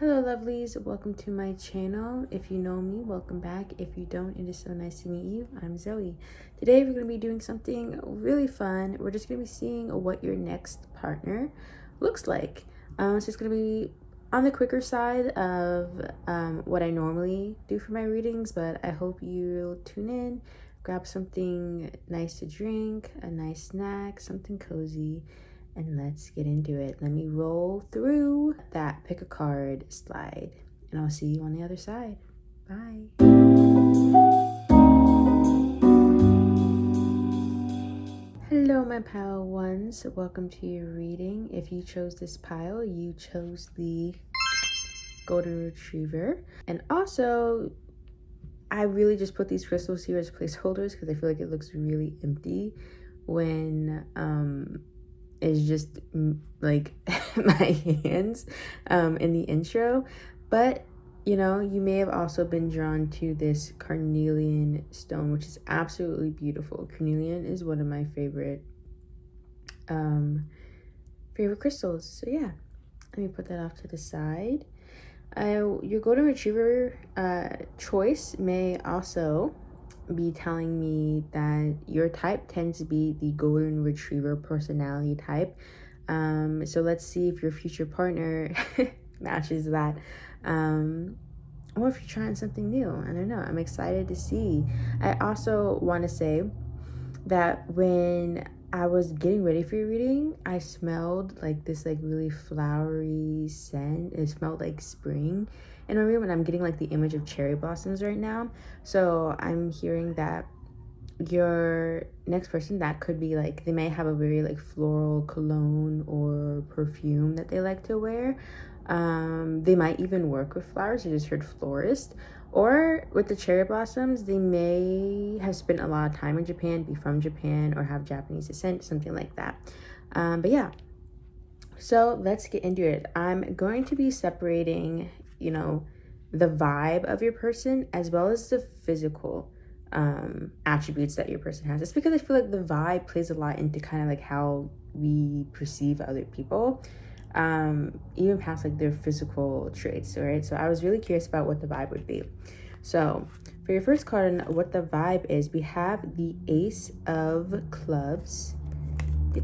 Hello lovelies, welcome to my channel. If you know me, welcome back. If you don't, it is so nice to meet you. I'm Zoe. Today we're going to be doing something really fun. We're just going to be seeing what your next partner looks like. So it's going to be on the quicker side of what I normally do for my readings, but I hope you'll tune in, grab something nice to drink, a nice snack, something cozy, and let's get into it. Let me roll through that pick a card slide, and I'll see you on the other side. Bye. Hello, my pile ones. Welcome to your reading. If you chose this pile, you chose the Golden Retriever. And also, I really just put these crystals here as placeholders because I feel like it looks really empty when it's just like my hands in the intro. But you know, you may have also been drawn to this carnelian stone, which is absolutely beautiful. Carnelian is one of my favorite crystals. So yeah, let me put that off to the side. Your Golden Retriever choice may also be telling me that your type tends to be the Golden Retriever personality type. So let's see if your future partner matches that. Or if you're trying something new. I don't know. I'm excited to see. I also want to say that when I was getting ready for your reading, I smelled like this like really flowery scent. It smelled like spring in my room, and I'm getting like the image of cherry blossoms right now. So I'm hearing that your next person, that could be like, they may have a very like floral cologne or perfume that they like to wear. They might even work with flowers. I just heard florist. Or with the cherry blossoms, they may have spent a lot of time in Japan, be from Japan, or have Japanese descent, something like that. But yeah, so let's get into it. I'm going to be separating, you know, the vibe of your person as well as the physical attributes that your person has. It's because I feel like the vibe plays a lot into kind of like how we perceive other people, even past like their physical traits, right? So I was really curious about what the vibe would be. So for your first card and what the vibe is, we have the Ace of Clubs. The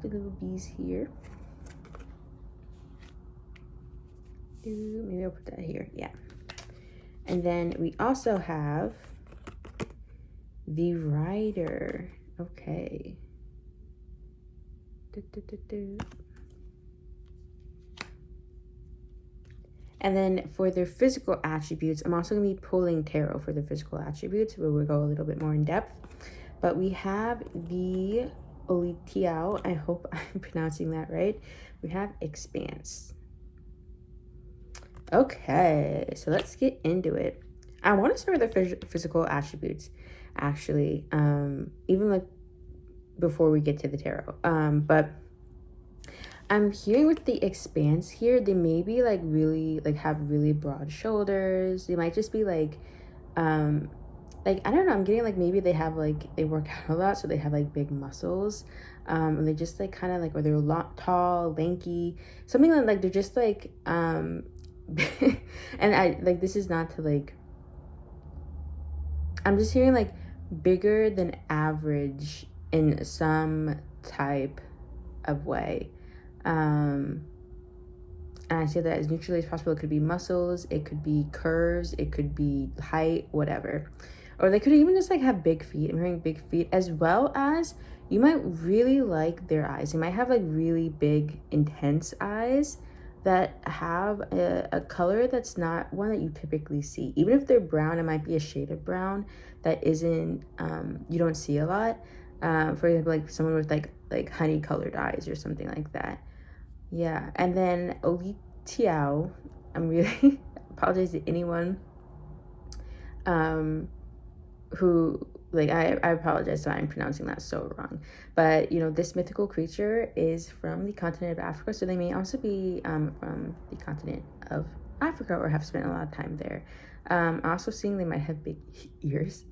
little bees here. Maybe I'll put that here. Yeah. And then we also have the Rider. Okay. And then for their physical attributes, I'm also going to be pulling tarot for the physical attributes, where we'll go a little bit more in depth. But we have the Olitiao. I hope I'm pronouncing that right. We have Expanse. Okay, so let's get into it. I want to start with the physical attributes, actually, even like before we get to the tarot. But I'm hearing with the Expanse here, they may be like really like have really broad shoulders. They might just be like I don't know, I'm getting like maybe they have like, they work out a lot, so they have like big muscles, and they just like kind of like, or they're a lot tall, lanky, something like they're just like and I like, this is not to like, I'm just hearing like bigger than average in some type of way. And I say that as neutrally as possible. It could be muscles, it could be curves, it could be height, whatever. Or they could even just like have big feet. I'm hearing big feet, as well as you might really like their eyes. They might have like really big, intense eyes that have a color that's not one that you typically see. Even if they're brown, it might be a shade of brown that isn't, you don't see a lot. For example, like someone with like honey colored eyes or something like that. Yeah. And then Olitiao, I'm really apologize to anyone who, like, I apologize if I'm pronouncing that so wrong. But, you know, this mythical creature is from the continent of Africa, so they may also be from the continent of Africa or have spent a lot of time there. Also seeing they might have big ears.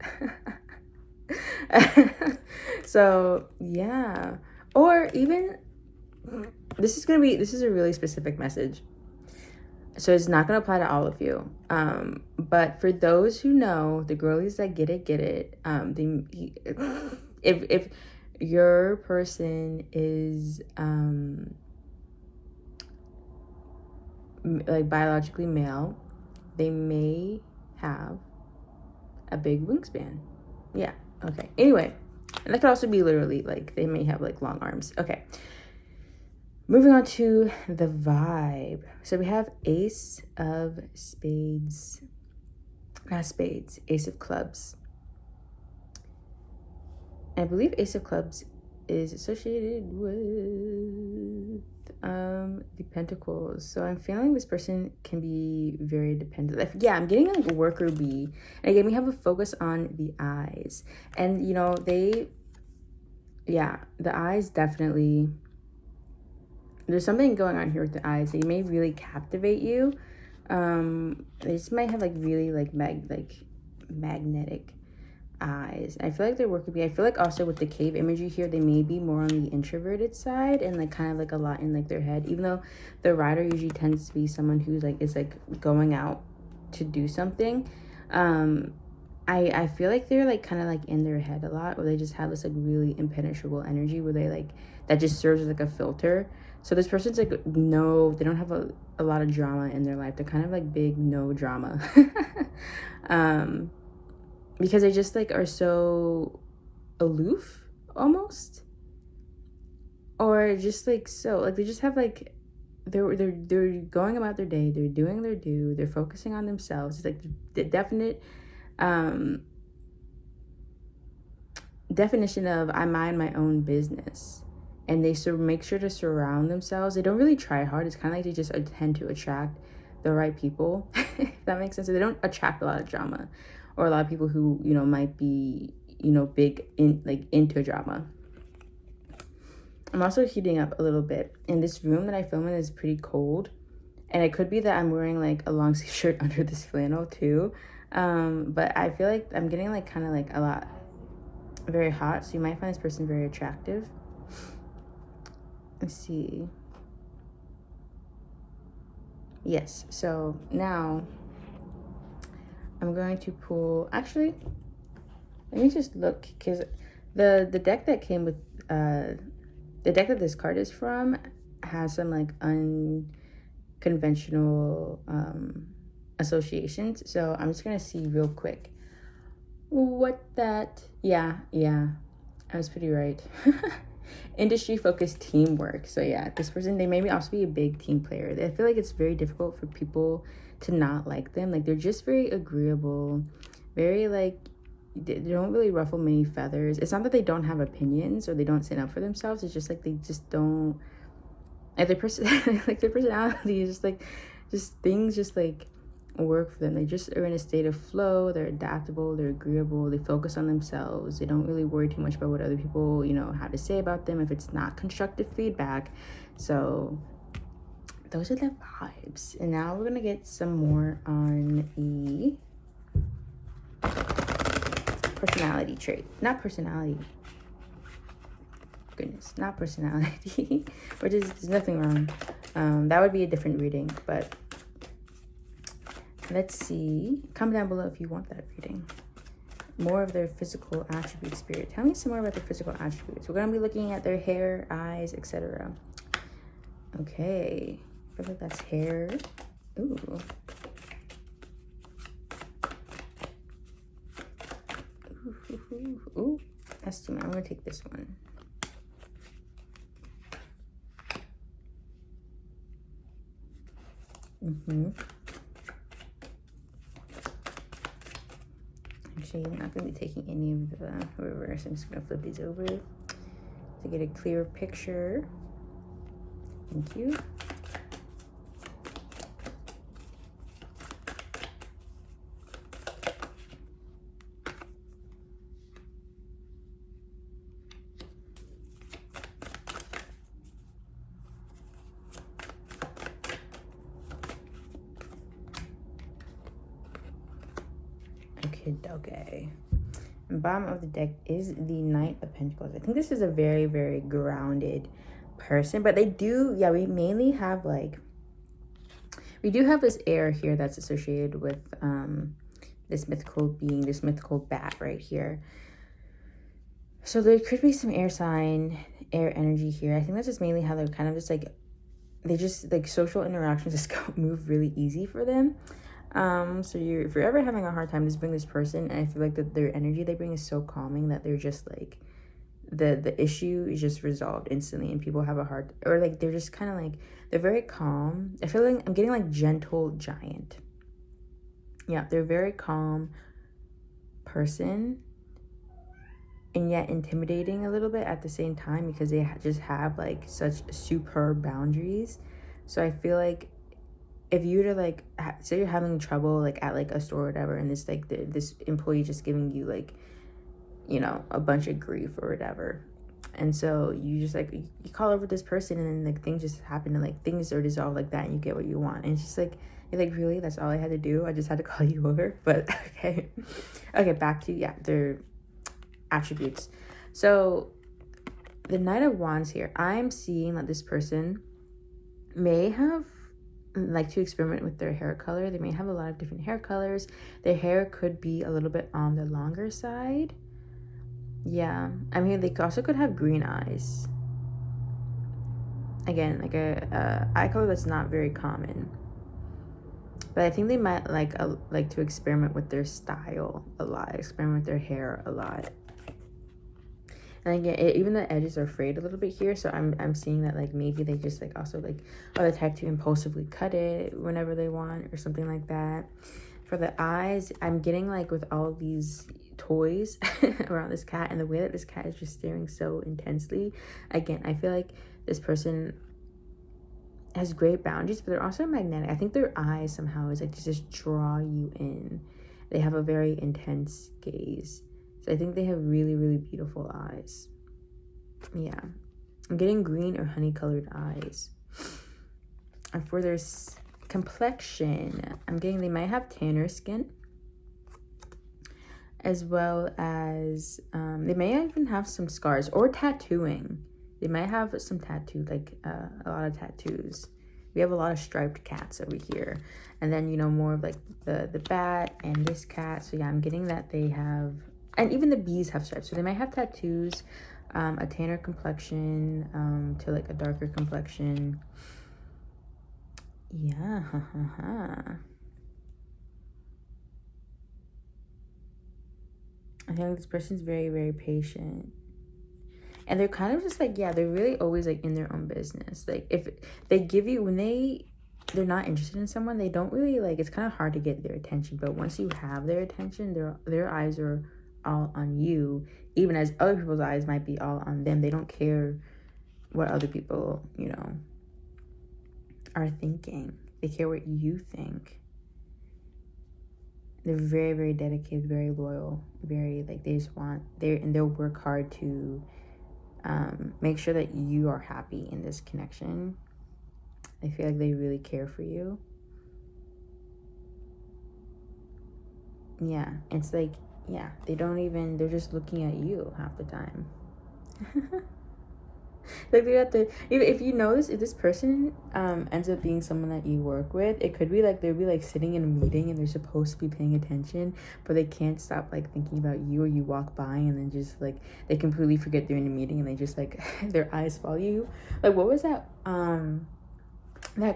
So, yeah. Or even, this is a really specific message. So it's not going to apply to all of you. But for those who know, the girlies that get it, if your person is like biologically male, they may have a big wingspan. Yeah, okay. Anyway, and that could also be literally like they may have like long arms. Okay. Moving on to the vibe. So we have Ace of Spades. Not Spades, Ace of Clubs. I believe Ace of Clubs is associated with the Pentacles. So I'm feeling this person can be very dependent. Yeah, I'm getting like worker bee. And again, we have a focus on the eyes. And you know, the eyes definitely, there's something going on here with the eyes. They may really captivate you. They just might have like really like magnetic eyes. I feel like their work would be, I feel like also with the cave imagery here, they may be more on the introverted side and like kind of like a lot in like their head, even though the rider usually tends to be someone who's like is like going out to do something. I feel like they're like kind of like in their head a lot, or they just have this like really impenetrable energy where they like, that just serves as like a filter. So this person's like, no, they don't have a lot of drama in their life. They're kind of like big no drama. Because they just like are so aloof almost, or just like, so like they just have like, they're going about their day, they're doing their due, they're focusing on themselves. It's like the definite definition of I mind my own business. And they make sure to surround themselves. They don't really try hard. It's kind of like they just tend to attract the right people, if that makes sense. So they don't attract a lot of drama, or a lot of people who, you know, might be, you know, big in like into drama. I'm also heating up a little bit. And this room that I film in is pretty cold. And it could be that I'm wearing like a long sleeve shirt under this flannel too. But I feel like I'm getting like kind of like a lot, very hot. So you might find this person very attractive. Let's see. Yes, so now I'm going to pull, actually, let me just look, because the deck that came with, the deck that this card is from has some like unconventional associations. So I'm just going to see real quick what that, yeah, I was pretty right. Industry focused teamwork. So yeah, this person, they maybe also be a big team player. I feel like it's very difficult for people to not like them. Like they're just very agreeable, very like, they don't really ruffle many feathers. It's not that they don't have opinions or they don't stand up for themselves. It's just like they just don't, like their person like their personality is just like, just things just like work for them. They just are in a state of flow. They're adaptable, they're agreeable, they focus on themselves, they don't really worry too much about what other people, you know, have to say about them if it's not constructive feedback. So those are the vibes. And now we're gonna get some more on the personality trait. Not personality, goodness, not personality. Which is, there's nothing wrong. That would be a different reading, but let's see. Comment down below if you want that reading. More of their physical attributes, spirit. Tell me some more about their physical attributes. We're going to be looking at their hair, eyes, etc. Okay. I feel like that's hair. Ooh. Ooh. That's too much. I'm going to take this one. Actually, I'm not going to be taking any of the reverse. I'm just going to flip these over to get a clearer picture. Thank you. Okay. And bottom of the deck is the Knight of Pentacles. I think this is a very, very grounded person, but they do, yeah, we We do have this air here that's associated with this mythical being, this mythical bat right here. So there could be some air sign, air energy here. I think that's just mainly how they're kind of just like, they just like social interactions just move really easy for them. So if you're ever having a hard time, just bring this person, and I feel like that their energy they bring is so calming that they're just like, the issue is just resolved instantly, and people have a hard, or like they're just kind of like, they're very calm. I feel like I'm getting like gentle giant. Yeah, they're very calm person, and yet intimidating a little bit at the same time, because they just have like such superb boundaries. So I feel like if you were to like say you're having trouble like at like a store or whatever, and this like this employee just giving you like, you know, a bunch of grief or whatever, and so you just like, you call over this person, and then like things just happen, and like things are dissolved like that, and you get what you want, and it's just like, you're like, really, that's all I had to do? I just had to call you over? But okay. Okay, back to, yeah, their attributes. So the Knight of Wands here, I'm seeing that this person may have like to experiment with their hair color. They may have a lot of different hair colors. Their hair could be a little bit on the longer side. Yeah, I mean, they also could have green eyes. Again, like a eye color that's not very common. But I think they might like to experiment with their style a lot, experiment with their hair a lot. And again, even the edges are frayed a little bit here, so I'm seeing that like maybe they just like also like are the type to impulsively cut it whenever they want or something like that. For the eyes, I'm getting like with all these toys around this cat, and the way that this cat is just staring so intensely. Again, I feel like this person has great boundaries, but they're also magnetic. I think their eyes somehow is like to just draw you in. They have a very intense gaze. So I think they have really, really beautiful eyes. Yeah. I'm getting green or honey colored eyes. And for their complexion, I'm getting they might have tanner skin, as well as they may even have some scars or tattooing. They might have some tattoo, like a lot of tattoos. We have a lot of striped cats over here. And then, you know, more of like the bat and this cat. So yeah, I'm getting that they have, and even the bees have stripes. So they might have tattoos, a tanner complexion, to like a darker complexion. Yeah, I think this person's very, very patient. And they're kind of just like, yeah, they're really always like in their own business. Like if they give you, when they're not interested in someone, they don't really like, it's kind of hard to get their attention. But once you have their attention, their eyes are all on you, even as other people's eyes might be all on them. They don't care what other people, you know, are thinking. They care what you think. They're very, very dedicated, very loyal, very like, they just want, they'll work hard to make sure that you are happy in this connection. I feel like they really care for you. Yeah, it's like, yeah, they're just looking at you half the time. Like they have to, if you notice, if this person ends up being someone that you work with, it could be like they'll be like sitting in a meeting and they're supposed to be paying attention, but they can't stop like thinking about you, or you walk by and then just like they completely forget they're in a meeting, and they just like their eyes follow you. Like what was that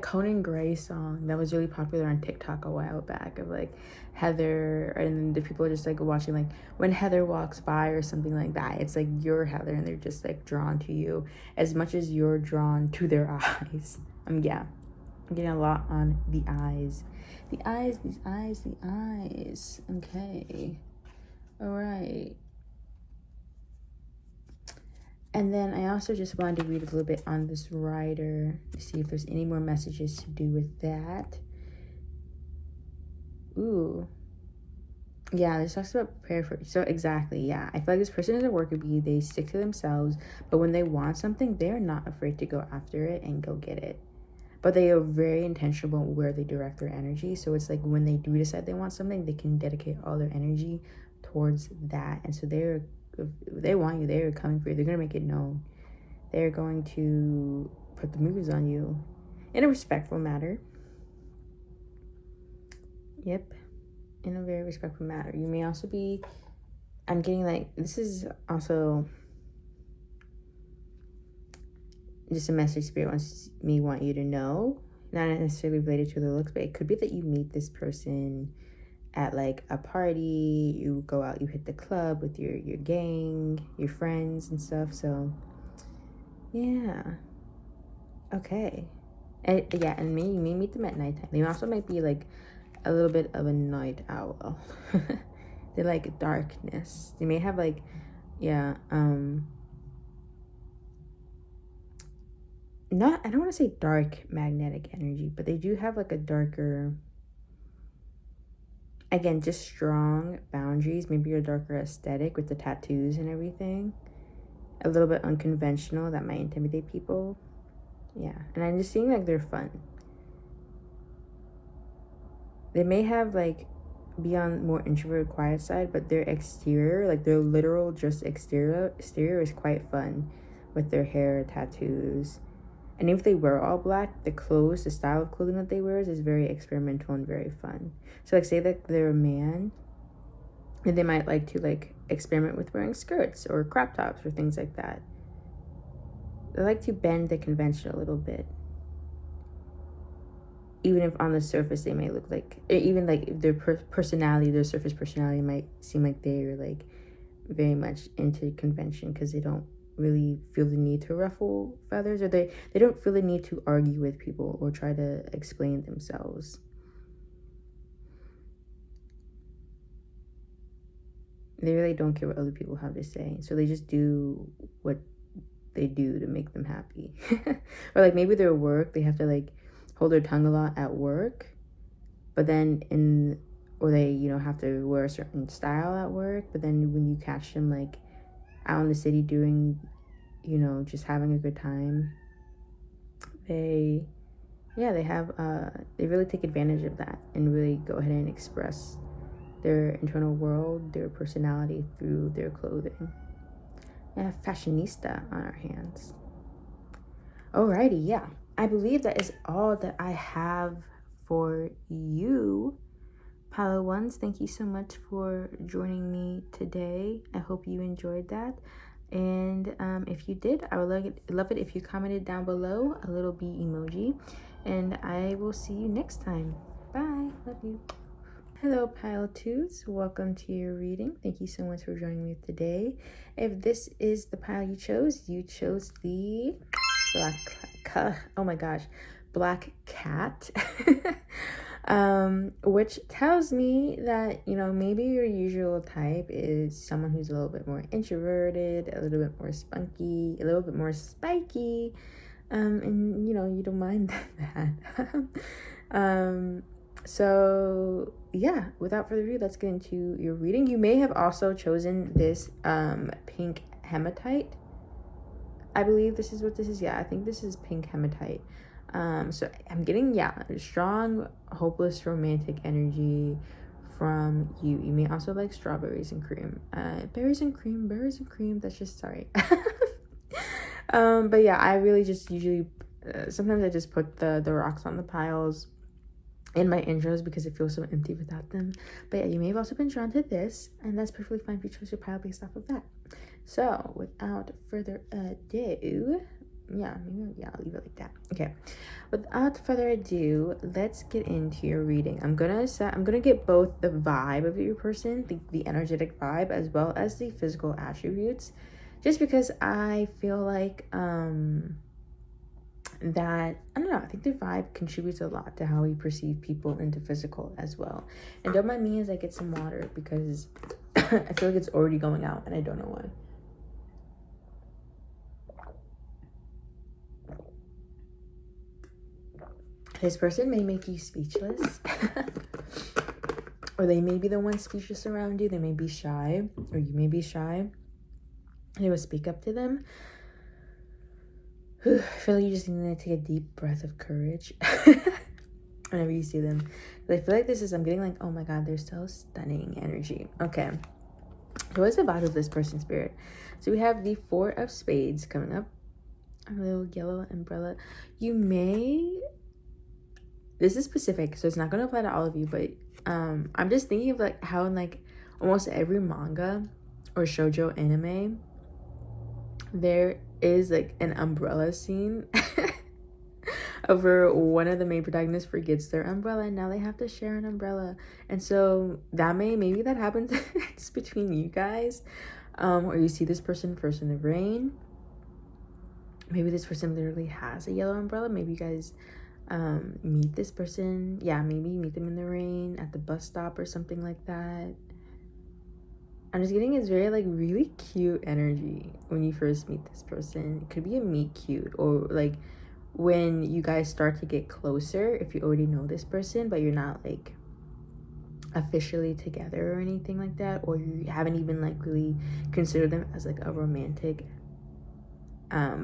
Conan Gray song that was really popular on TikTok a while back, of like Heather, and the people are just like watching, like when Heather walks by or something like that. It's like you're Heather, and they're just like drawn to you as much as you're drawn to their eyes. Yeah, I'm getting a lot on the eyes. The eyes, these eyes, the eyes. Okay. All right. And then I also just wanted to read a little bit on this writer to see if there's any more messages to do with that. Ooh. Yeah, this talks about prepare for, so exactly, yeah. I feel like this person is a worker bee. They stick to themselves, but when they want something, they're not afraid to go after it and go get it. But they are very intentional about where they direct their energy. So it's like when they do decide they want something, they can dedicate all their energy towards that. And so if they want you, they're coming for you. They're going to make it known. They're going to put the moves on you in a respectful manner. Yep. In a very respectful manner. You may also be, I'm getting like, this is also just a message Spirit want you to know. Not necessarily related to the looks, but it could be that you meet this person at like a party, you go out, you hit the club with your gang, your friends and stuff. So yeah, okay. And yeah, and you may meet them at nighttime. They also might be like a little bit of a night owl. They like darkness. They may have like, yeah, not, I don't want to say dark magnetic energy, but they do have like a darker, again, just strong boundaries. Maybe a darker aesthetic with the tattoos and everything. A little bit unconventional that might intimidate people. Yeah, and I'm just seeing like they're fun. They may have like be on more introverted, quiet side, but their exterior, like their literal just exterior is quite fun with their hair, tattoos. And if they wear all black, the clothes, the style of clothing that they wear is very experimental and very fun. So like say that they're a man, and they might like to like experiment with wearing skirts or crop tops or things like that. They like to bend the convention a little bit. Even if on the surface they may look like, even like if their personality, their surface personality might seem like they're like very much into convention because they don't really feel the need to ruffle feathers, or they don't feel the need to argue with people or try to explain themselves. They really don't care what other people have to say, so they just do what they do to make them happy. Or like maybe their work, they have to like hold their tongue a lot at work, but then or they, you know, have to wear a certain style at work, but then when you catch them like out in the city doing, you know, just having a good time, they have they really take advantage of that and really go ahead and express their internal world, their personality through their clothing. We have fashionista on our hands. Alrighty, yeah. I believe that is all that I have for you, Palo Ones. Thank you so much for joining me today. I hope you enjoyed that. And if you did, I would love it if you commented down below a little bee emoji. And I will see you next time. Bye. Love you. Hello, Pile 2s. Welcome to your reading. Thank you so much for joining me today. If this is the pile you chose the black cat. Which tells me that, you know, maybe your usual type is someone who's a little bit more introverted, a little bit more spunky, a little bit more spiky, and you know, you don't mind that. So yeah, without further ado, let's get into your reading. You may have also chosen this pink hematite. I believe this is what this is. Yeah, I think this is pink hematite. So I'm getting, strong, hopeless, romantic energy from you. You may also like strawberries and cream. Berries and cream. That's just, sorry. But yeah, I really just usually, sometimes I just put the rocks on the piles in my intros because it feels so empty without them. But yeah, you may have also been drawn to this, and that's perfectly fine if you chose your pile based off of that. So without further ado, I'll leave it like that. Okay, without further ado, let's get into your reading. I'm gonna get both the vibe of your person, the energetic vibe, as well as the physical attributes, just because I feel like that, I don't know, I think the vibe contributes a lot to how we perceive people into physical as well. And don't mind me as I get some water because I feel like it's already going out and I don't know why. This person may make you speechless. Or they may be the one speechless around you. They may be shy, or you may be shy. And you will speak up to them. I feel like you just need to take a deep breath of courage whenever you see them. But I feel like I'm getting like, oh my god, they're so stunning energy. Okay. So what's the vibe of this person's spirit? So we have the 4 of Spades coming up. A little yellow umbrella. You may this is specific, so it's not going to apply to all of you, but I'm just thinking of like how in like almost every manga or shoujo anime there is like an umbrella scene of where one of the main protagonists forgets their umbrella and now they have to share an umbrella. And so that maybe that happens it's between you guys, or you see this person first in the rain. Maybe this person literally has a yellow umbrella. Maybe you guys meet this person. Yeah, maybe you meet them in the rain at the bus stop or something like that. I'm just getting it's very like really cute energy when you first meet this person. It could be a meet cute, or like when you guys start to get closer, if you already know this person but you're not like officially together or anything like that, or you haven't even like really considered them as like a romantic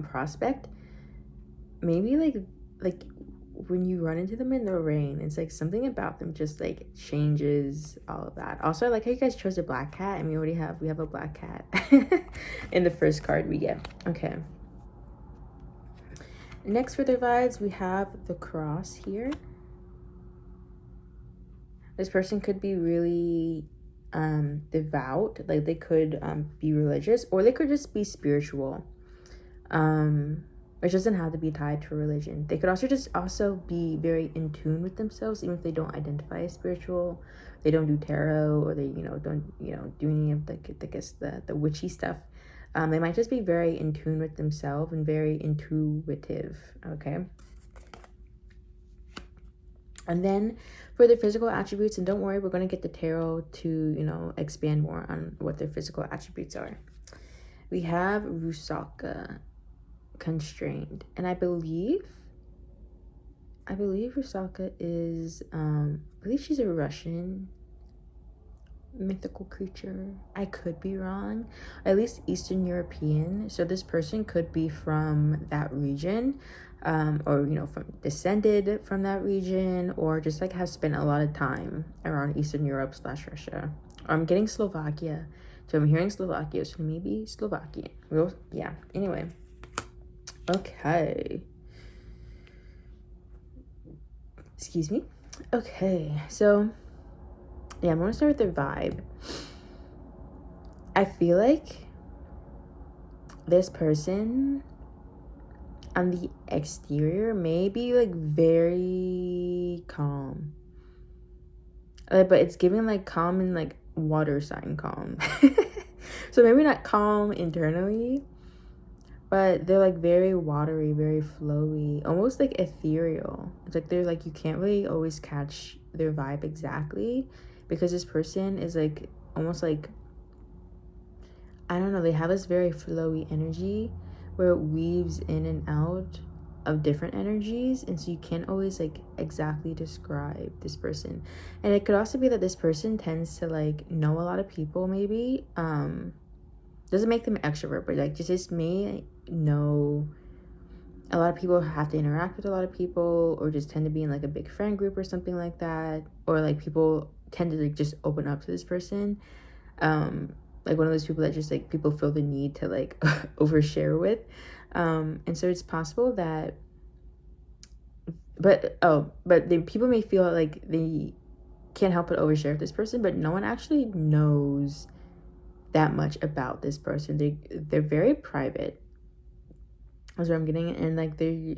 prospect. Maybe like when you run into them in the rain, it's like something about them just like changes all of that. Also, I like how you guys chose a black cat, and we have a black cat in the first card we get. Okay, next for their vibes, we have the cross here. This person could be really devout, like they could be religious, or they could just be spiritual. It doesn't have to be tied to religion. They could also be very in tune with themselves, even if they don't identify as spiritual. They don't do tarot, or they don't do any of the witchy stuff. They might just be very in tune with themselves and very intuitive. Okay. And then for their physical attributes, and don't worry, we're going to get the tarot to expand more on what their physical attributes are. We have Rusaka, constrained, and I believe Rusaka is I believe she's a Russian mythical creature. I could be wrong, at least Eastern European, so this person could be from that region, or from descended from that region, or just like have spent a lot of time around Eastern Europe / Russia. I'm getting Slovakia, so I'm hearing Slovakia, so maybe Slovakian. Yeah, anyway. Okay. Excuse me. Okay, so yeah, I'm gonna start with their vibe. I feel like this person on the exterior may be like very calm, but it's giving like calm and like water sign calm. So maybe not calm internally, but they're like very watery, very flowy, almost like ethereal. It's like they're like, you can't really always catch their vibe exactly, because this person is like almost like, I don't know, they have this very flowy energy where it weaves in and out of different energies, and so you can't always like exactly describe this person. And it could also be that this person tends to like know a lot of people, maybe doesn't make them an extrovert, but like just may know a lot of people, have to interact with a lot of people, or just tend to be in like a big friend group or something like that, or like people tend to like just open up to this person, like one of those people that just like people feel the need to like overshare with, and so it's possible that but the people may feel like they can't help but overshare with this person, but no one actually knows that much about this person. They're very private. That's what I'm getting. And like they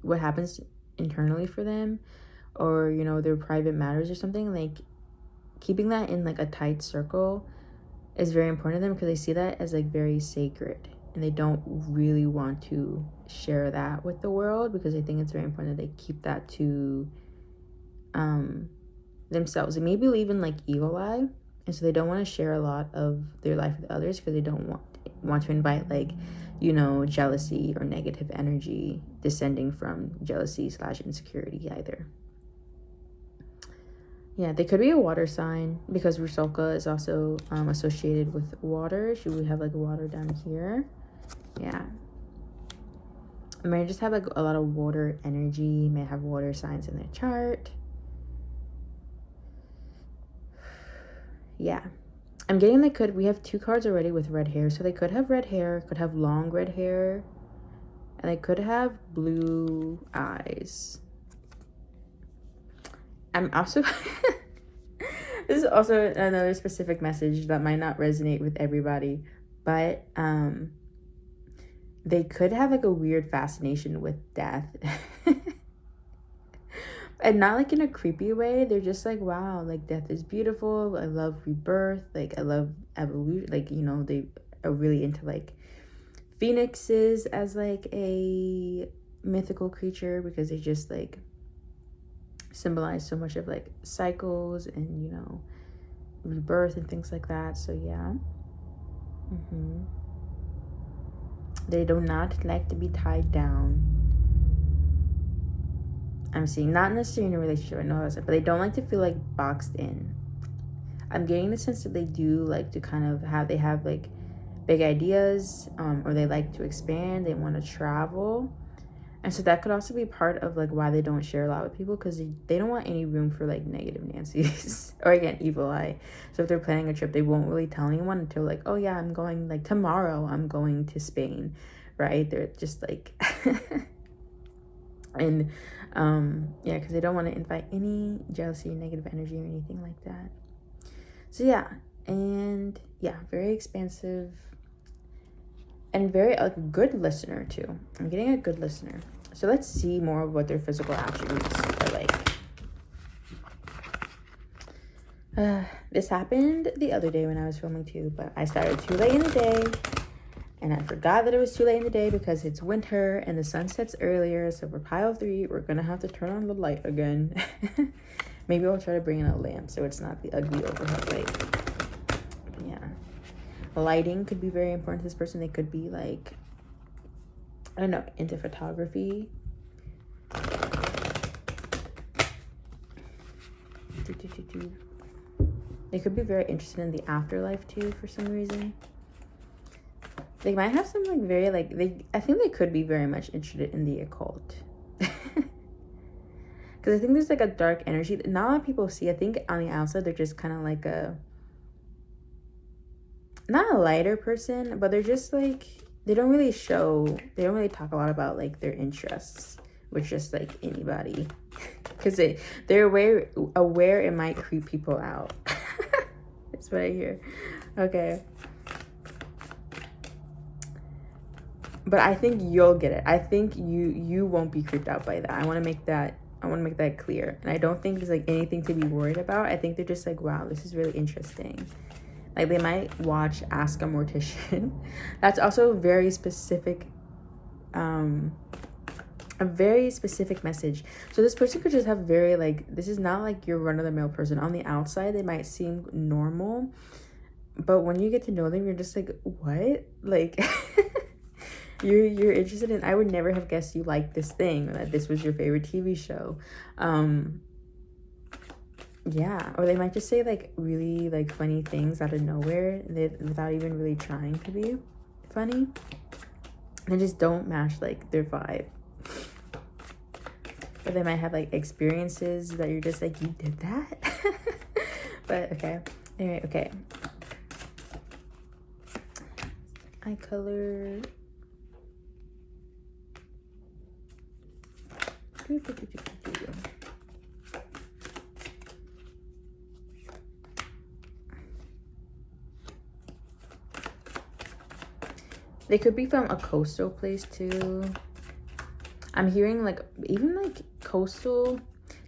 what happens internally for them, or their private matters or something, like keeping that in like a tight circle is very important to them, because they see that as like very sacred, and they don't really want to share that with the world, because they think it's very important that they keep that to themselves. They maybe believe in like evil eye, and so they don't want to share a lot of their life with others, because they don't want to invite like jealousy or negative energy descending from jealousy / insecurity either. Yeah, they could be a water sign, because Rusalka is also associated with water. She would have like water down here. Yeah, may just have like a lot of water energy, may have water signs in their chart. Yeah, I'm getting we have 2 cards already with red hair, so they could have red hair, could have long red hair, and they could have blue eyes. I'm also this is also another specific message that might not resonate with everybody, but they could have like a weird fascination with death. And not like in a creepy way. They're just like, wow, like death is beautiful. I love rebirth. Like I love evolution. Like, you know, they are really into like phoenixes as like a mythical creature because they just like symbolize so much of like cycles and, you know, rebirth and things like that. So yeah. They do not like to be tied down. I'm seeing, not necessarily in a relationship, I know that's it, but they don't like to feel like boxed in. I'm getting the sense that they do like to kind of they have like big ideas, or they like to expand, they want to travel. And so that could also be part of like why they don't share a lot with people, because they don't want any room for like negative Nancy's or again, evil eye. So if they're planning a trip, they won't really tell anyone until like, oh yeah, I'm going like tomorrow, I'm going to Spain, right? They're just like and yeah, because they don't want to invite any jealousy, negative energy, or anything like that. So yeah, and yeah, very expansive and very a good listener too. I'm getting a good listener. So let's see more of what their physical attributes are like. This happened the other day when I was filming too, but I started too late in the day. And I forgot that it was too late in the day because it's winter and the sun sets earlier. So for pile 3, we're going to have to turn on the light again. Maybe I'll try to bring in a lamp so it's not the ugly overhead light. Yeah. Lighting could be very important to this person. They could be like, I don't know, into photography. They could be very interested in the afterlife too for some reason. They might have some like very like I think they could be very much interested in the occult. Because I think there's like a dark energy that not a lot of people see. I think on the outside they're just kind of like not a lighter person, but they're just like, they don't really talk a lot about like their interests with just like anybody. Because they're aware it might creep people out. That's what I hear. Okay. But I think you'll get it. I think you won't be creeped out by that. I want to make that clear. And I don't think there's like anything to be worried about. I think they're just like, wow, this is really interesting. Like they might watch Ask a Mortician. That's also a very specific message. So this person could just have very like, this is not like your run-of-the-mill person. On the outside they might seem normal, but when you get to know them, you're just like, what? Like you're interested in, I would never have guessed you liked this thing, or that this was your favorite TV show. Yeah, or they might just say like really like funny things out of nowhere without even really trying to be funny. They just don't match like their vibe. Or they might have like experiences that you're just like, you did that? But okay. Anyway, okay. Eye color. They could be from a coastal place too. I'm hearing like, even like coastal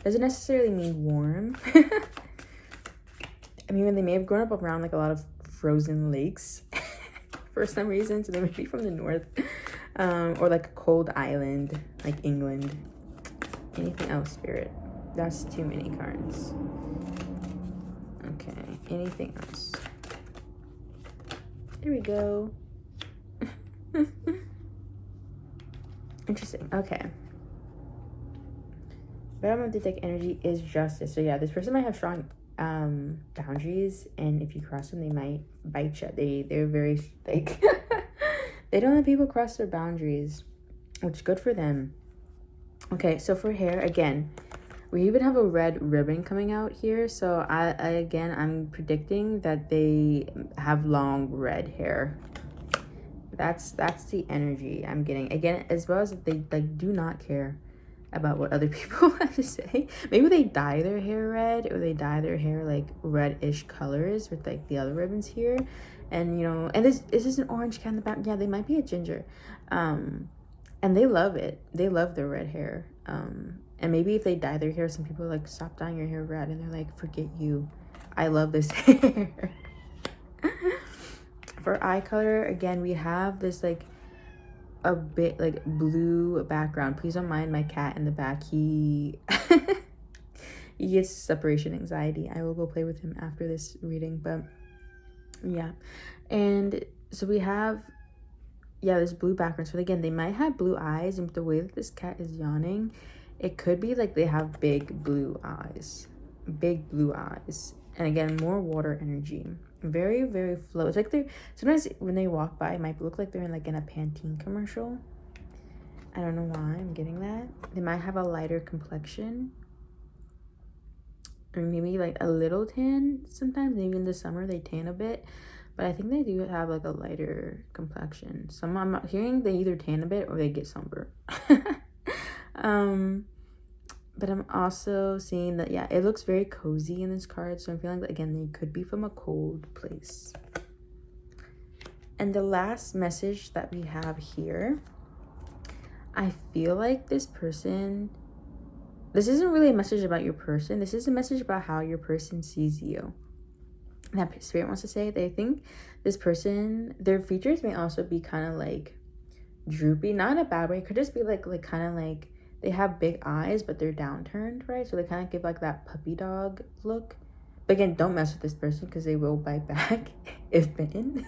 doesn't necessarily mean warm. I mean, they may have grown up around like a lot of frozen lakes for some reason. So they might be from the north, or like a cold island, like England. Anything else, Spirit? That's too many cards. Okay, anything else? There we go. Interesting. Okay. Bottom of the deck energy is justice. So yeah, this person might have strong boundaries, and if you cross them, they might bite you. They're very like they don't let people cross their boundaries, which is good for them. Okay, so for hair, again, we even have a red ribbon coming out here. So I'm predicting that they have long red hair. That's the energy I'm getting. Again, as well as they like do not care about what other people have to say. Maybe they dye their hair red, or they dye their hair like reddish colors with like the other ribbons here. And you know, and this is an orange cat in the back. Yeah, they might be a ginger. And they love it. They love their red hair. And maybe if they dye their hair, some people are like, stop dyeing your hair red, and they're like, forget you, I love this hair. For eye color, again, we have this like a bit like blue background. Please don't mind my cat in the back. He he gets separation anxiety. I will go play with him after this reading, but yeah. And so we have, yeah, this blue background. So again, they might have blue eyes, and the way that this cat is yawning, it could be like they have big blue eyes. Big blue eyes. And again, more water energy. Very, very flow. It's like they're, sometimes when they walk by, it might look like they're in like in a Pantene commercial. I don't know why I'm getting that. They might have a lighter complexion, or maybe like a little tan sometimes. Maybe in the summer they tan a bit, but I think they do have like a lighter complexion. Some, I'm not hearing they either tan a bit or they get sunburned. But I'm also seeing that, yeah, it looks very cozy in this card. So I'm feeling that, again, they could be from a cold place. And the last message that we have here, I feel like this person, this isn't really a message about your person. This is a message about how your person sees you. That spirit wants to say they think this person, their features may also be kind of like droopy, not in a bad way. It could just be like kind of like, they have big eyes, but they're downturned, right? So they kind of give like that puppy dog look. But again, don't mess with this person because they will bite back if bitten.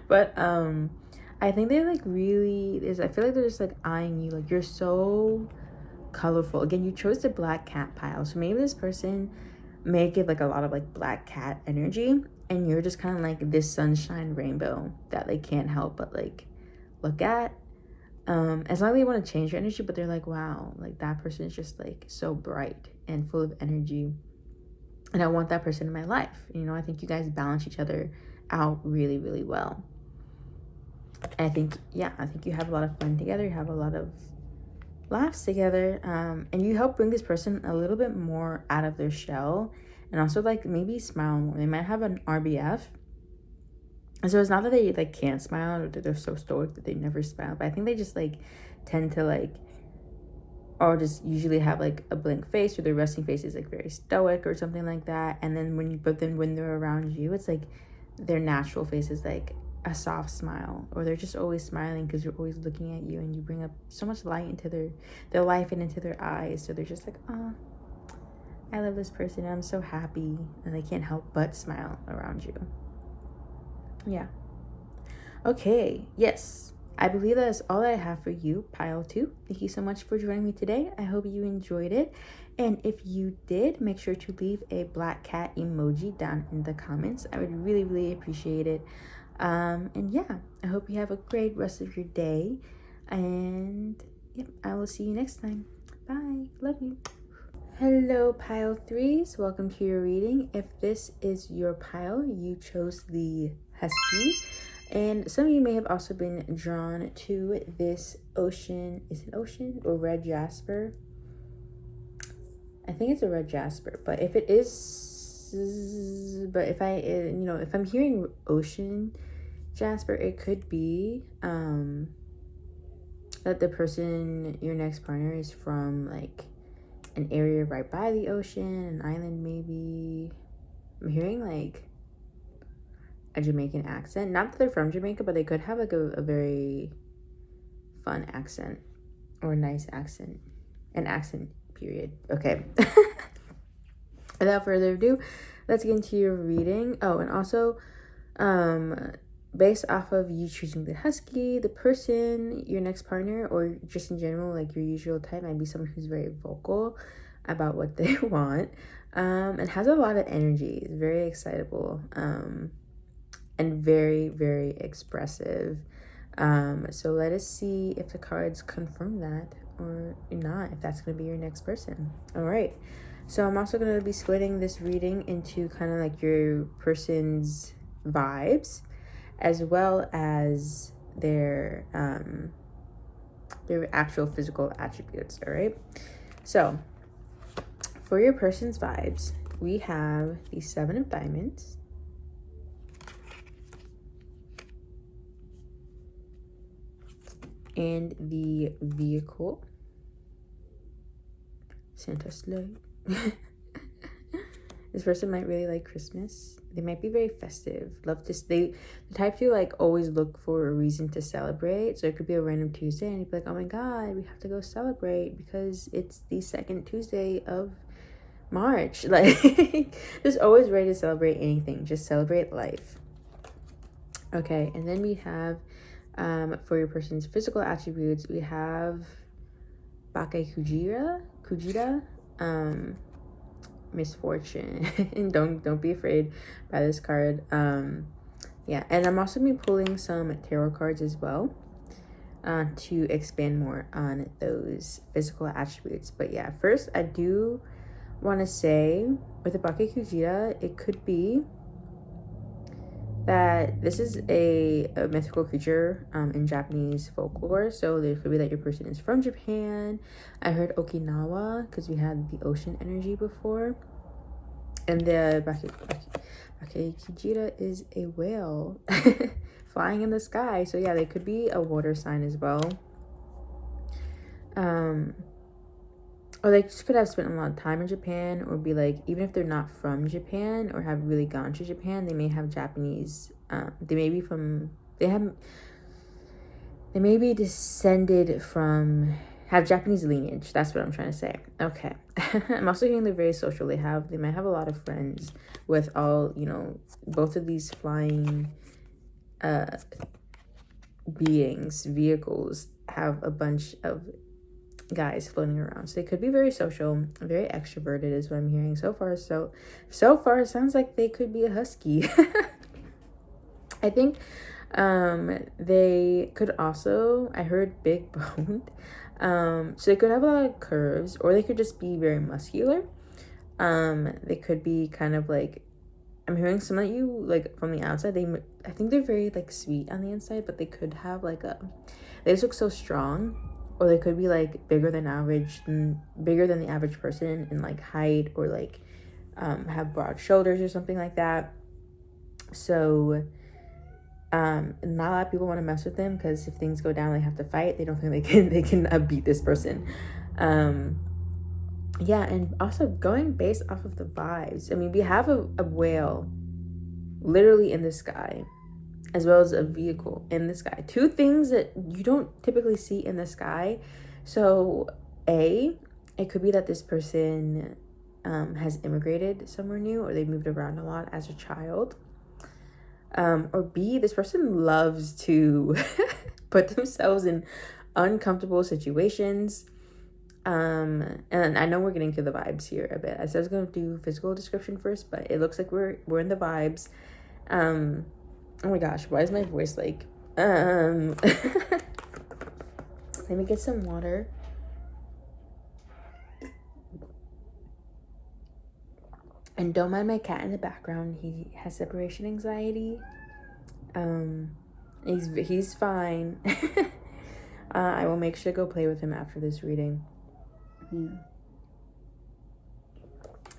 But I think they like really is. I feel like they're just like eyeing you. Like, you're so colorful. Again, you chose the black cat pile, so maybe this person may give like a lot of like black cat energy, and you're just kind of like this sunshine rainbow that they can't help but like look at. It's not like they want to change your energy, but they're like, wow, like that person is just like so bright and full of energy, and I want that person in my life. You know, I think you guys balance each other out really, really well. And I think you have a lot of fun together. You have a lot of laughs together, and you help bring this person a little bit more out of their shell, and also like maybe smile more. They might have an RBF. And so it's not that they like can't smile or that they're so stoic that they never smile, but I think they just like tend to like, or just usually have like a blank face, or their resting face is like very stoic or something like that. And then when they're around you, it's like their natural face is like a soft smile, or they're just always smiling because you're always looking at you, and you bring up so much light into their life and into their eyes. So they're just like, oh, I love this person, I'm so happy, and they can't help but smile around you. Yeah. Okay. Yes. I believe that is all that I have for you, pile 2. Thank you so much for joining me today. I hope you enjoyed it. And if you did, make sure to leave a black cat emoji down in the comments. I would really, really appreciate it. And yeah, I hope you have a great rest of your day. And yep, I will see you next time. Bye. Love you. Hello, pile 3s. Welcome to your reading. If this is your pile, you chose the Husky, and some of you may have also been drawn to this ocean. Is it ocean or red jasper? I think it's a red jasper, but if it is, if I'm hearing ocean jasper, it could be that the person, your next partner, is from like an area right by the ocean, an island maybe. I'm hearing like a Jamaican accent. Not that they're from Jamaica, but they could have like a very fun accent, or a nice accent. An accent, period. Okay. Without further ado, let's get into your reading. Oh, and also, based off of you choosing the Husky, the person, your next partner, or just in general, like your usual type, might be someone who's very vocal about what they want, and has a lot of energy, is very excitable, and very, very expressive. So let us see if the cards confirm that or not, if that's going to be your next person. All right. So I'm also going to be splitting this reading into kind of like your person's vibes, as well as their their actual physical attributes. All right. So for your person's vibes, we have the 7 of Diamonds, and the Vehicle, Santa sleigh. This person might really like Christmas. They might be very festive. Love to the type to like always look for a reason to celebrate. So it could be a random Tuesday and you'd be like, oh my god, we have to go celebrate because it's the second Tuesday of March. Like, just always ready to celebrate anything. Just celebrate life. Okay, and then we have for your person's physical attributes, we have Bake Kujira, misfortune. And don't be afraid by this card. Yeah, and I'm also be pulling some tarot cards as well to expand more on those physical attributes. But yeah, first I do want to say with the Bake Kujira, it could be that this is a mythical creature in Japanese folklore. So there could be that your person is from Japan. I heard Okinawa because we had the ocean energy before. And the Bake Kujira is a whale flying in the sky. So yeah, they could be a water sign as well. Or they just could have spent a lot of time in Japan, or be like, even if they're not from Japan or have really gone to Japan, they may have Japanese, they may be descended from, have Japanese lineage. That's what I'm trying to say. Okay. I'm also hearing they're very social. They might have a lot of friends with all, both of these flying beings, vehicles, have a bunch of guys floating around. So they could be very social, very extroverted is what I'm hearing so far. So far it sounds like they could be a husky. I think they could also, I heard big boned. So they could have a lot of curves, or they could just be very muscular. They could be kind of like, I'm hearing some of you like from the outside, I think they're very like sweet on the inside, but they could have like they just look so strong. Or they could be like bigger than the average person in like height, or like have broad shoulders or something like that. So not a lot of people want to mess with them, because if things go down, they have to fight. They don't think they can beat this person. Yeah, and also going based off of the vibes. I mean, we have a whale literally in the sky, as well as a vehicle in the sky. 2 things that you don't typically see in the sky. So it could be that this person has immigrated somewhere new, or they moved around a lot as a child. Or B, this person loves to put themselves in uncomfortable situations. And I know we're getting to the vibes here a bit. I said I was going to do physical description first, but it looks like we're in the vibes. Oh my gosh, why is my voice like, let me get some water. And don't mind my cat in the background. He has separation anxiety. He's fine. I will make sure to go play with him after this reading. I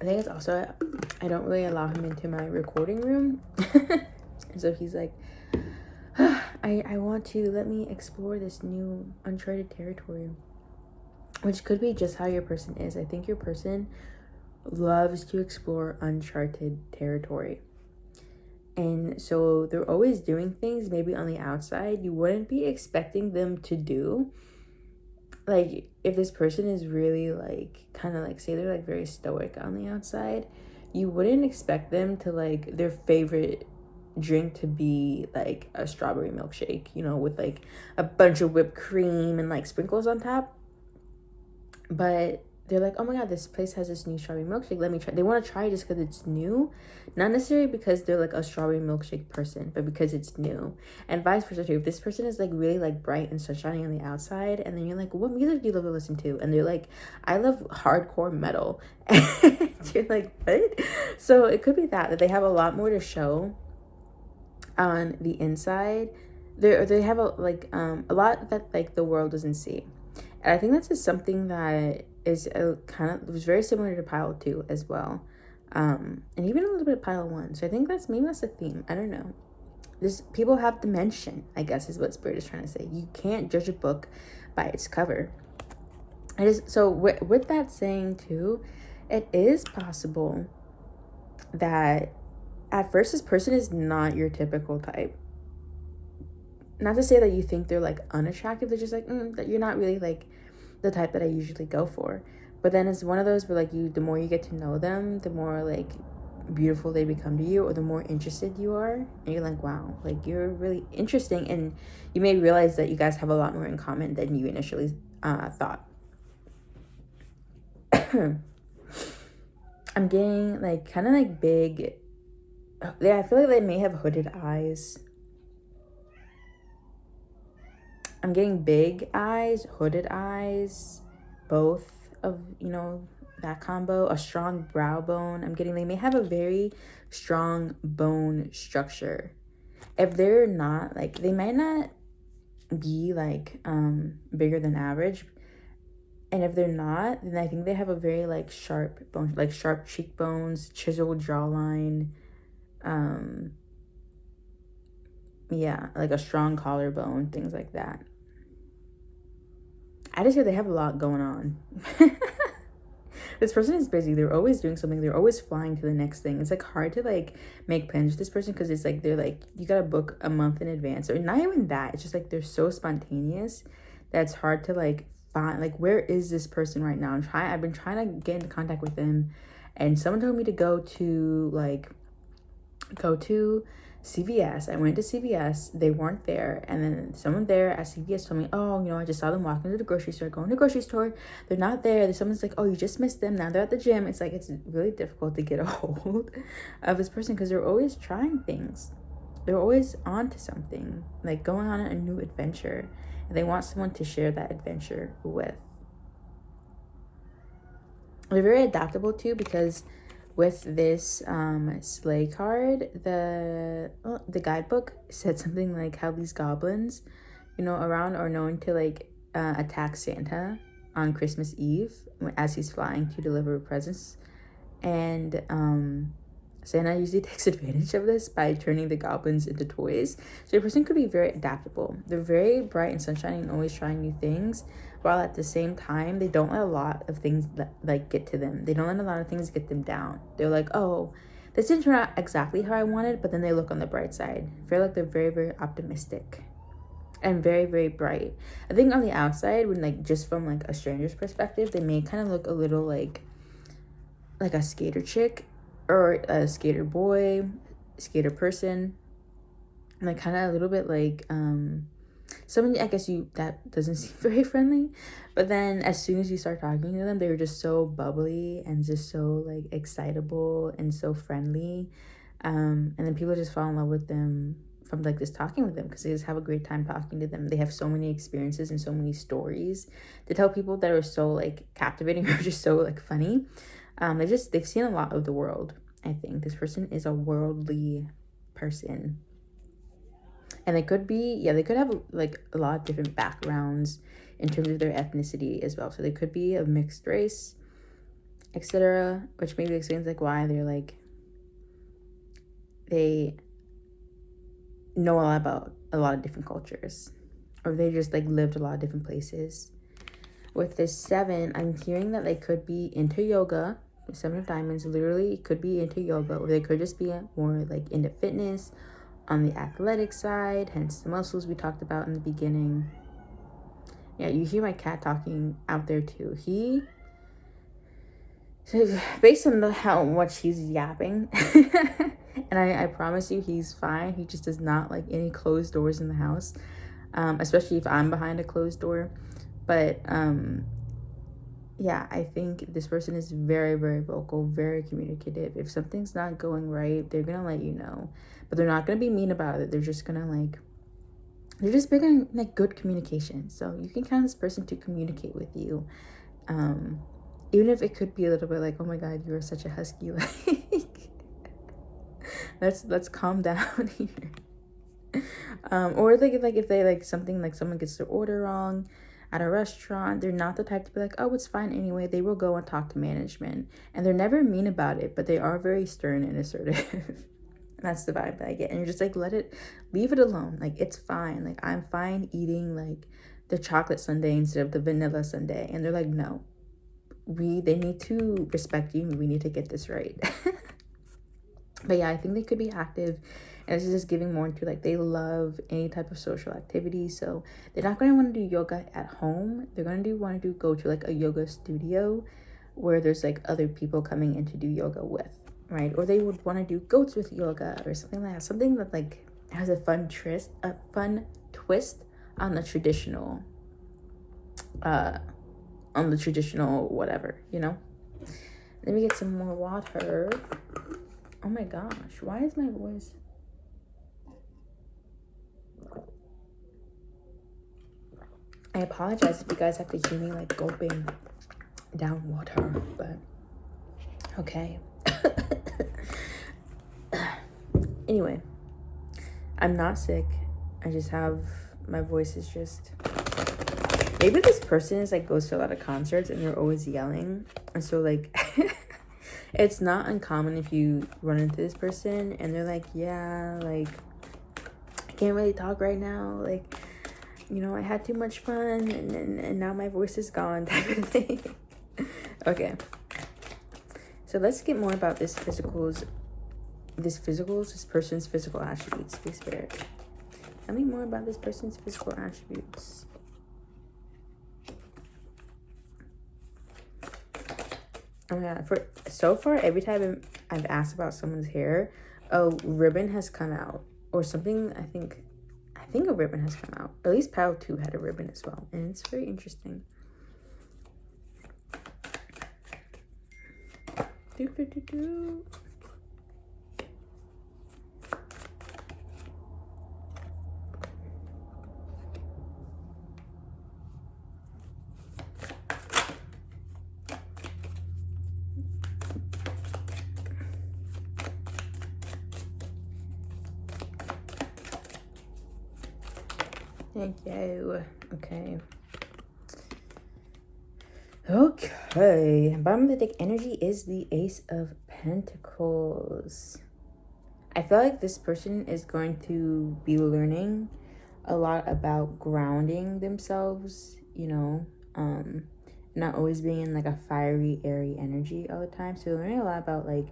think it's also, I don't really allow him into my recording room. So he's like, I want to, let me explore this new uncharted territory, which could be just how your person is. I think your person loves to explore uncharted territory, and so they're always doing things maybe on the outside you wouldn't be expecting them to do. Like, if this person is really like, kind of like, say they're like very stoic on the outside, you wouldn't expect them to like, their favorite drink to be like a strawberry milkshake, with like a bunch of whipped cream and like sprinkles on top. But they're like, oh my god, this place has this new strawberry milkshake, let me try. They want to try it just because it's new, not necessarily because they're like a strawberry milkshake person, but because it's new. And vice versa too. If this person is like really like bright and sunshiny on the outside, and then you're like, what music do you love to listen to? And they're like, I love hardcore metal. And you're like, what? So it could be that they have a lot more to show on the inside. They have a lot that like the world doesn't see. And I think that's just something that is a kind of, it was very similar to pile 2 as well. And even a little bit of pile 1. So I think that's a theme. I don't know. This, people have dimension, I guess, is what Spirit is trying to say. You can't judge a book by its cover. It is, so with that saying too, it is possible that at first this person is not your typical type. Not to say that you think they're like unattractive, they're just like, that you're not really like the type that I usually go for. But then it's one of those where like the more you get to know them, the more like beautiful they become to you, or the more interested you are, and you're like, wow, like you're really interesting, and you may realize that you guys have a lot more in common than you initially thought. I'm getting like kind of like big, I feel like they may have hooded eyes. I'm getting big eyes, hooded eyes, both of, that combo. A strong brow bone. I'm getting, they may have a very strong bone structure. If they're not, like, they might not be like bigger than average. And if they're not, then I think they have a very like sharp bone, like sharp cheekbones, chiseled jawline. Yeah, like a strong collarbone, things like that. I just hear they have a lot going on. This person is busy. They're always doing something. They're always flying to the next thing. It's like hard to like make plans with this person because it's like they're like, you gotta book a month in advance, or not even that. It's just like they're so spontaneous that it's hard to like find, like, where is this person right now? I've been trying to get into contact with them, and someone told me to go to CVS. I went to CVS. They weren't there. And then someone there at CVS told me, oh, I just saw them walking to the grocery store, going to the grocery store. They're not there. Someone's like, oh, you just missed them. Now they're at the gym. It's like, it's really difficult to get a hold of this person because they're always trying things. They're always on to something, like going on a new adventure. And they want someone to share that adventure with. They're very adaptable too, because with this sleigh card, the guidebook said something like how these goblins, around are known to like attack Santa on Christmas Eve as he's flying to deliver presents. And Santa usually takes advantage of this by turning the goblins into toys. So a person could be very adaptable. They're very bright and sunshiny and always trying new things, while at the same time, they don't let a lot of things like get to them. They don't let a lot of things get them down. They're like, oh, this didn't turn out exactly how I wanted, but then they look on the bright side. I feel like they're very, very optimistic and very, very bright. I think on the outside, when like just from like a stranger's perspective, they may kind of look a little like a skater chick, or a skater boy, skater person, like kind of a little bit like someone, I guess that doesn't seem very friendly, but then as soon as you start talking to them, they're just so bubbly and just so like excitable and so friendly, and then people just fall in love with them from like just talking with them, because they just have a great time talking to them. They have so many experiences and so many stories to tell people that are so like captivating or just so like funny. They've seen a lot of the world. I think this person is a worldly person. And they could have like a lot of different backgrounds in terms of their ethnicity as well. So they could be of mixed race, etc., which maybe explains like why they're like, they know a lot about a lot of different cultures, or they just like lived a lot of different places. With this 7, I'm hearing that they could be into yoga. 7 of Diamonds literally could be into yoga, or they could just be more like into fitness on the athletic side, hence the muscles we talked about in the beginning. Yeah, you hear my cat talking out there too. Based on how much he's yapping, and I promise you he's fine. He just does not like any closed doors in the house, especially if I'm behind a closed door. But yeah, I think this person is very, very vocal, very communicative. If something's not going right, they're gonna let you know, but they're not gonna be mean about it. They're just gonna they're just big on like good communication. So you can count this person to communicate with you, even if it could be a little bit like, oh my god, you are such a husky. Like, let's calm down here. Or like if they like something, like someone gets their order wrong. at a restaurant. They're not the type to be like, oh, it's fine anyway. They will go and talk to management. And they're never mean about it, but they are very stern and assertive. That's the vibe that I get. And you're just like, leave it alone. Like, it's fine. Like, I'm fine eating like the chocolate sundae instead of the vanilla sundae. And they're like, no, they need to respect you. We need to get this right. But yeah, I think they could be active. And this is just giving more into like, they love any type of social activity. So they're not going to want to do yoga at home. They're going to want to go to like a yoga studio where there's like other people coming in to do yoga with. Right? Or they would want to do goats with yoga or something like that. Something that like has a fun twist on the traditional whatever, you know? Let me get some more water. Oh my gosh, why is my voice? I apologize if you guys have to hear me like gulping down water, but okay. Anyway, I'm not sick. I just have, my voice is just, maybe this person is like goes to a lot of concerts and they're always yelling. And so like, it's not uncommon if you run into this person and they're like, yeah, like, I can't really talk right now. Like, you know, I had too much fun and now my voice is gone type of thing. Okay. So let's get more about this person's physical attributes. Please spirit. Tell me more about this person's physical attributes. Oh my god, so far every time I've asked about someone's hair, a ribbon has come out. Or something, I think a ribbon has come out. At least Pal 2 had a ribbon as well. And it's very interesting. Thank you. Okay. Okay. Bottom of the deck energy is the Ace of Pentacles. I feel like this person is going to be learning a lot about grounding themselves, you know, not always being in like a fiery, airy energy all the time. So they're learning a lot about like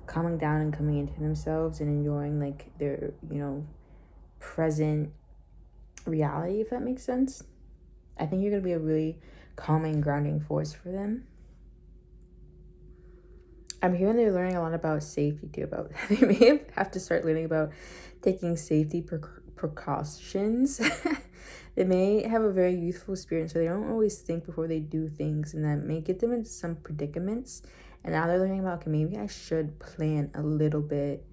calming down and coming into themselves and enjoying like their, you know, present reality, if that makes sense. I think you're going to be a really calming, grounding force for them. I'm hearing they're learning a lot about safety too. They may have to start learning about taking safety precautions. They may have a very youthful spirit, so they don't always think before they do things, and that may get them into some predicaments. And now they're learning about, okay, maybe I should plan a little bit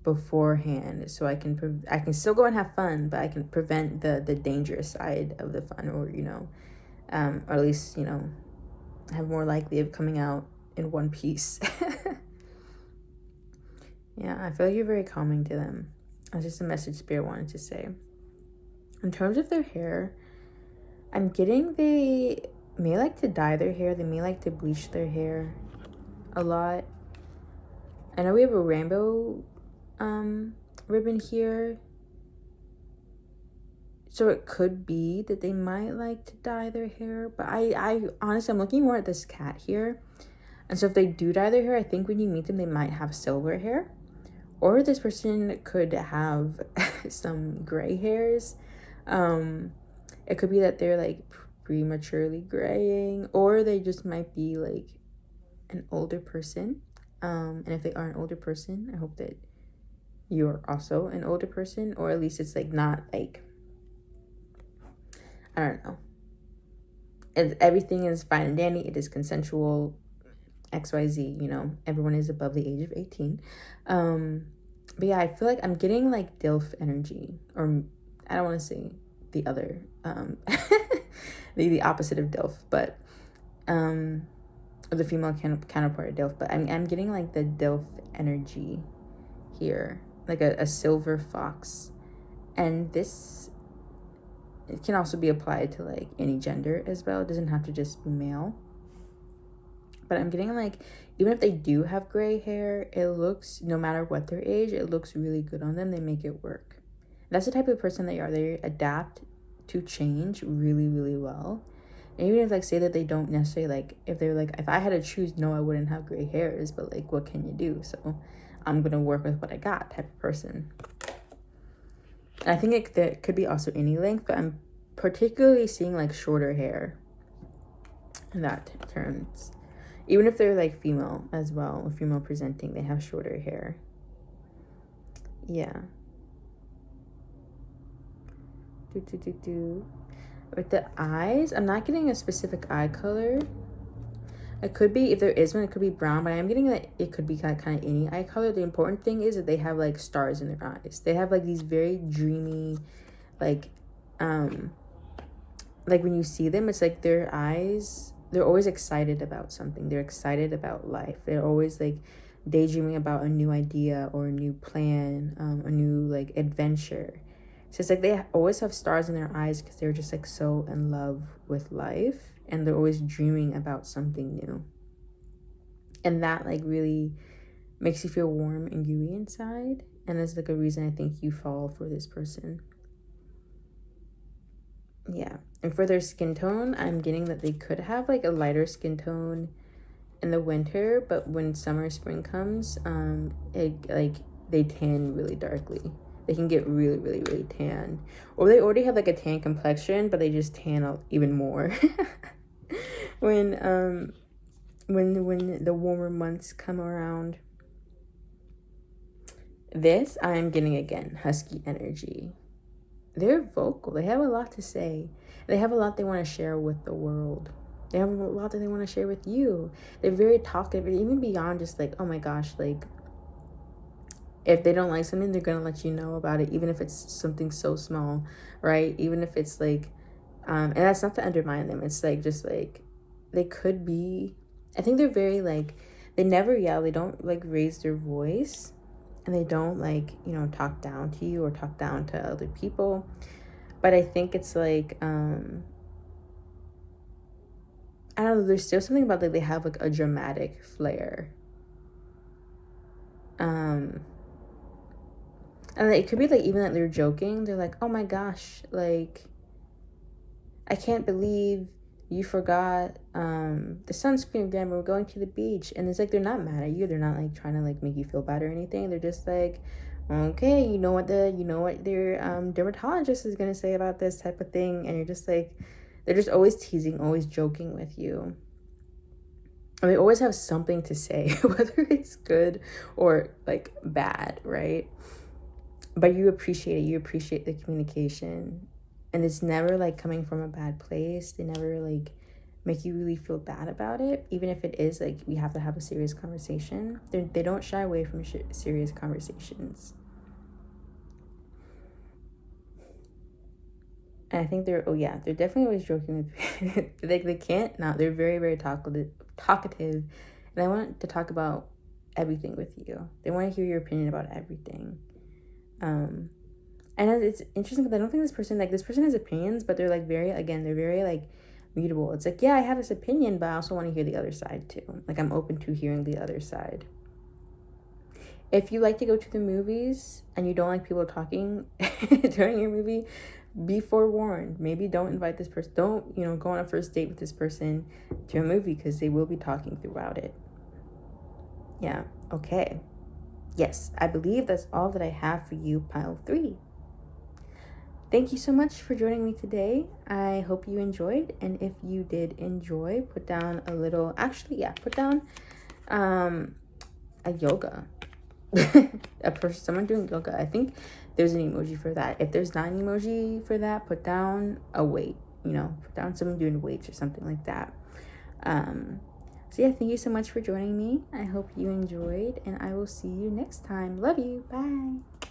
beforehand so I can still go and have fun, but I can prevent the dangerous side of the fun, or you know, or at least, you know, have more likely of coming out in one piece. Yeah, I feel like you're very calming to them. That's just a message Spirit wanted to say. In terms of their hair, I'm getting they may like to dye their hair. They may like to bleach their hair a lot. I know we have a rainbow ribbon here, so it could be that they might like to dye their hair, but I honestly, I'm looking more at this cat here. And so if they do dye their hair, I think when you meet them, they might have silver hair, or this person could have some gray hairs. It could be that they're like prematurely graying, or they just might be like an older person. And if they are an older person, I hope that you're also an older person, or at least it's like not like, I don't know. Everything is fine and dandy. It is consensual. XYZ, you know, everyone is above the age of 18. But yeah, I feel like I'm getting like DILF energy, or I don't want to say the other, the opposite of DILF, but or the female counterpart of DILF. But I'm getting like the DILF energy here, like a silver fox, and this it can also be applied to like any gender as well. It doesn't have to just be male. But I'm getting like, even if they do have gray hair, it looks, no matter what their age, it looks really good on them. They make it work. That's the type of person they are. They adapt to change really, really well. And even if like say that they don't necessarily like, if they're like, if I had to choose, no, I wouldn't have gray hairs, but like, what can you do? So I'm gonna work with what I got type of person. And I think that could be also any length, but I'm particularly seeing like shorter hair in that terms. Even if they're like female as well, female presenting, they have shorter hair. Yeah. With the eyes, I'm not getting a specific eye color. It could be, if there is one, it could be brown, but I am getting that it could be kind of any eye color. The important thing is that they have like stars in their eyes. They have like these very dreamy, like when you see them, it's like their eyes, they're always excited about something. They're excited about life. They're always like daydreaming about a new idea or a new plan, a new like adventure. So it's like they always have stars in their eyes because they're just like so in love with life, and they're always dreaming about something new. And that like really makes you feel warm and gooey inside. And that's like a reason I think you fall for this person. Yeah. And for their skin tone, I'm getting that they could have like a lighter skin tone in the winter, but when summer, spring comes, they tan really darkly. They can get really, really, really tan. Or they already have like a tan complexion, but they just tan even more. when the warmer months come around. This, I'm getting again, husky energy. They're vocal. They have a lot to say. They have a lot they want to share with the world. They have a lot that they want to share with you. They're very talkative, even beyond just like, oh my gosh, like, if they don't like something, they're going to let you know about it, even if it's something so small, right? Even if it's like, and that's not to undermine them. It's like, just like, they could be, I think they're very like, they never yell. They don't like raise their voice, and they don't like, talk down to you or talk down to other people. But I think it's like, I don't know, there's still something about like they have like a dramatic flair. And it could be like even that they're joking. They're like, oh my gosh, like, I can't believe you forgot the sunscreen again. We're going to the beach. And it's like, they're not mad at you. They're not like trying to like make you feel bad or anything. They're just like, okay, you know what their dermatologist is gonna say about this type of thing. And you're just like, they're just always teasing, always joking with you. And they always have something to say, whether it's good or like bad, right? But you appreciate it. You appreciate the communication. And it's never like coming from a bad place. They never like make you really feel bad about it. Even if it is like, we have to have a serious conversation. They don't shy away from serious conversations. And I think they're definitely always joking with they can't not. They're very, very talkative. And I want to talk about everything with you. They want to hear your opinion about everything. And it's interesting because I don't think this person has opinions, but they're like they're very like mutable. It's like, yeah, I have this opinion, but I also want to hear the other side too. Like, I'm open to hearing the other side. If you like to go to the movies and you don't like people talking during your movie, be forewarned. Maybe don't invite this person. Don't, go on a first date with this person to a movie, because they will be talking throughout it. Yeah. Okay. Yes, I believe that's all that I have for you, pile 3. Thank you so much for joining me today. I hope you enjoyed. And if you did enjoy, put down a little, put down a yoga. Someone doing yoga. I think there's an emoji for that. If there's not an emoji for that, put down a weight, put down someone doing weights or something like that. So yeah, thank you so much for joining me. I hope you enjoyed, and I will see you next time. Love you. Bye.